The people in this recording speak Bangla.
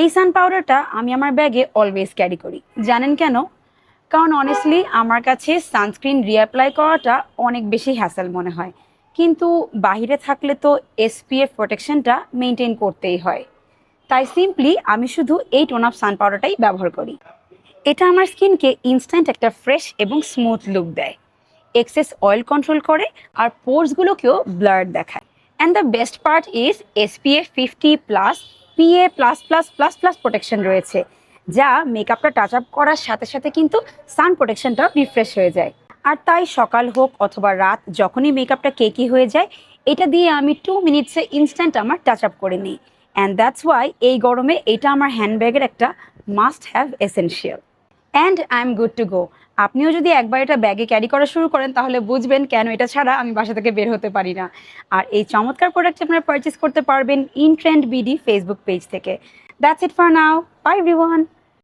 এই সান পাউডারটা আমি আমার ব্যাগে অলওয়েজ ক্যারি করি। জানেন কেন? কারণ অনেস্টলি আমার কাছে সানস্ক্রিন রিঅ্যাপ্লাই করাটা অনেক বেশি হ্যাসেল মনে হয়, কিন্তু বাইরে থাকলে তো এসপিএফ প্রোটেকশনটা মেনটেন করতেই হয়। তাই সিম্পলি আমি শুধু এই টোন আপ সান পাউডারটাই ব্যবহার করি। এটা আমার স্কিনকে ইনস্ট্যান্ট একটা ফ্রেশ এবং স্মুথ লুক দেয়, এক্সেস অয়েল কন্ট্রোল করে, আর পোর্সগুলোকেও ব্লার দেখায়। And the best part is SPF 50+, PA++++ protection রয়েছে, যা মেকআপটা টাচ আপ করার সাথে সাথে কিন্তু সান প্রোটেকশনটা রিফ্রেশ হয়ে যায়। আর তাই সকাল হোক অথবা রাত, যখনই মেকআপটা কেকি হয়ে যায়, এটা দিয়ে আমি 2 মিনিটসে ইনস্ট্যান্ট আমার টাচ আপ করে নিই। অ্যান্ড দ্যাটস ওয়াই এই গরমে এটা আমার হ্যান্ডব্যাগের একটা must have essential. And I am good to go. আপনিও যদি একবার এটা ব্যাগে ক্যারি করা শুরু করেন তাহলে বুঝবেন কেন এটা ছাড়া আমি বাসা থেকে বের হতে পারি না। আর এই চমৎকার প্রোডাক্ট আপনারা পারচেস করতে পারবেন in trend BD Facebook page থেকে। That's it for now. Bye everyone.